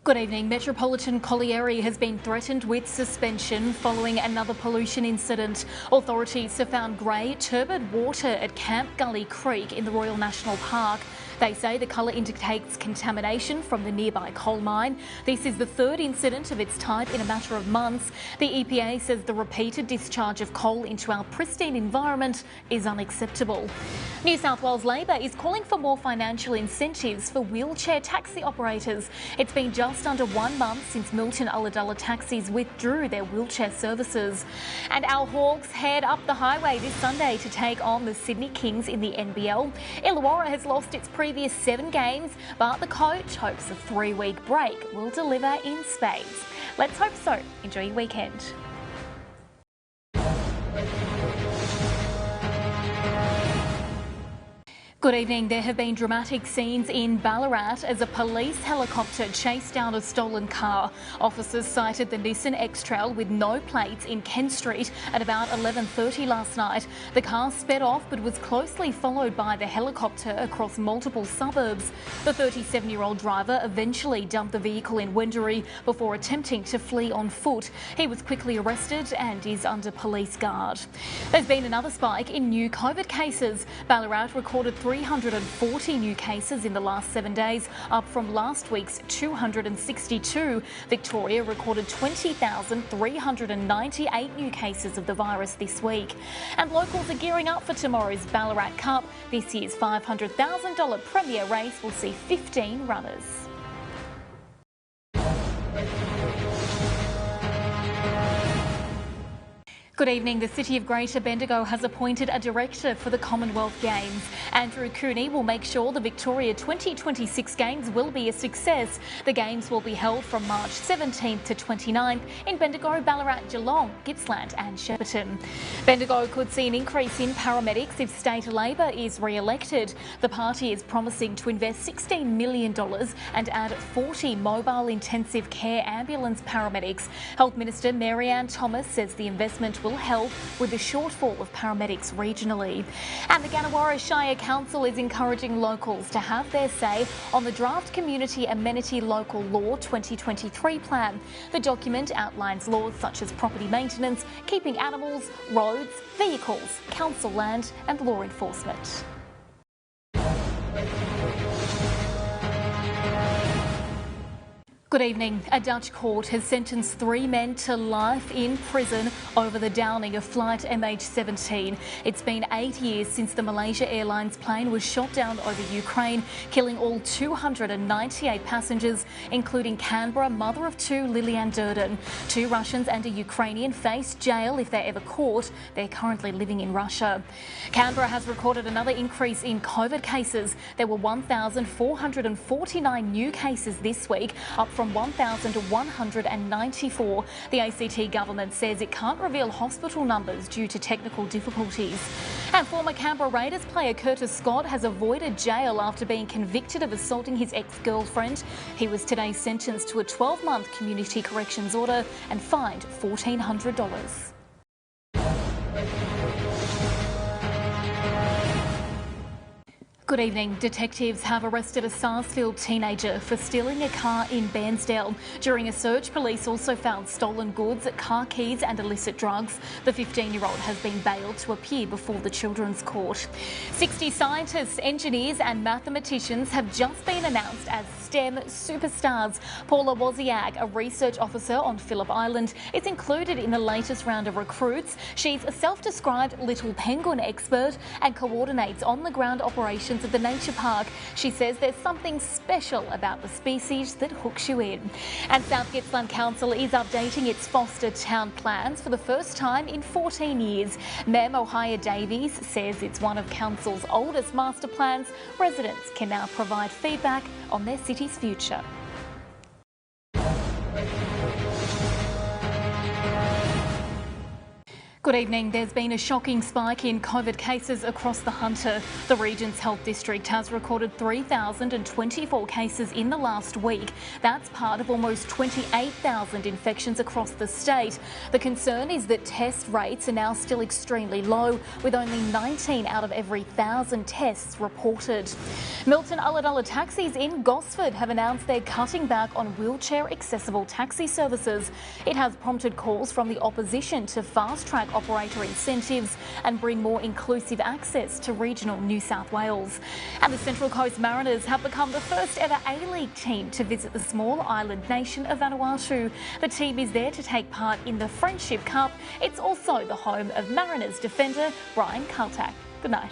Good evening. Metropolitan Colliery has been threatened with suspension following another pollution incident. Authorities have found grey, turbid water at Camp Gully Creek in the Royal National Park. They say the colour indicates contamination from the nearby coal mine. This is the third incident of its type in a matter of months. The EPA says the repeated discharge of coal into our pristine environment is unacceptable. New South Wales Labor is calling for more financial incentives for wheelchair taxi operators. It's been just under 1 month since Milton Ulladulla taxis withdrew their wheelchair services. And our Hawks head up the highway this Sunday to take on the Sydney Kings in the NBL. Illawarra has lost its previous 7 games, but the coach hopes a 3-week break will deliver in spades. Let's hope so. Enjoy your weekend. Good evening. There have been dramatic scenes in Ballarat as a police helicopter chased down a stolen car. Officers sighted the Nissan X-Trail with no plates in Kent Street at about 11:30 last night. The car sped off but was closely followed by the helicopter across multiple suburbs. The 37-year-old driver eventually dumped the vehicle in Wendouree before attempting to flee on foot. He was quickly arrested and is under police guard. There's been another spike in new COVID cases. Ballarat recorded 340 new cases in the last 7 days, up from last week's 262. Victoria recorded 20,398 new cases of the virus this week. And locals are gearing up for tomorrow's Ballarat Cup. This year's $500,000 premier race will see 15 runners. Good evening. The City of Greater Bendigo has appointed a director for the Commonwealth Games. Andrew Cooney will make sure the Victoria 2026 Games will be a success. The Games will be held from March 17th to 29th in Bendigo, Ballarat, Geelong, Gippsland and Shepparton. Bendigo could see an increase in paramedics if State Labor is re-elected. The party is promising to invest $16 million and add 40 mobile intensive care ambulance paramedics. Health Minister Mary-Ann Thomas says the investment will help with the shortfall of paramedics regionally. And the Gannawarra Shire Council is encouraging locals to have their say on the draft Community Amenity Local Law 2023 plan. The document outlines laws such as property maintenance, keeping animals, roads, vehicles, council land and law enforcement. Good evening. A Dutch court has sentenced 3 men to life in prison over the downing of flight MH17. It's been 8 years since the Malaysia Airlines plane was shot down over Ukraine, killing all 298 passengers, including Canberra mother of 2 Liliane Durden. 2 Russians and a Ukrainian face jail if they're ever caught. They're currently living in Russia. Canberra has recorded another increase in COVID cases. There were 1,449 new cases this week, up from 1,194. The ACT government says it can't reveal hospital numbers due to technical difficulties. And former Canberra Raiders player Curtis Scott has avoided jail after being convicted of assaulting his ex-girlfriend. He was today sentenced to a 12-month community corrections order and fined $1,400. Good evening. Detectives have arrested a Sarsfield teenager for stealing a car in Bairnsdale. During a search, police also found stolen goods, car keys and illicit drugs. The 15-year-old has been bailed to appear before the Children's Court. 60 scientists, engineers and mathematicians have just been announced as STEM superstars. Paula Wozniak, a research officer on Phillip Island, is included in the latest round of recruits. She's a self-described little penguin expert and coordinates on-the-ground operations of the nature park. She says there's something special about the species that hooks you in. And South Gippsland Council is updating its foster town plans for the first time in 14 years. Mem Ohia Davies says it's one of Council's oldest master plans. Residents can now provide feedback on their city's future. Good evening. There's been a shocking spike in COVID cases across the Hunter. The region's health district has recorded 3,024 cases in the last week. That's part of almost 28,000 infections across the state. The concern is that test rates are now still extremely low, with only 19 out of every 1,000 tests reported. Milton Ulladulla taxis in Gosford have announced they're cutting back on wheelchair accessible taxi services. It has prompted calls from the opposition to fast-track operator incentives and bring more inclusive access to regional New South Wales. And the Central Coast Mariners have become the first ever A-League team to visit the small island nation of Vanuatu. The team is there to take part in the Friendship Cup. It's also the home of Mariners defender Brian Kaltak. Good night.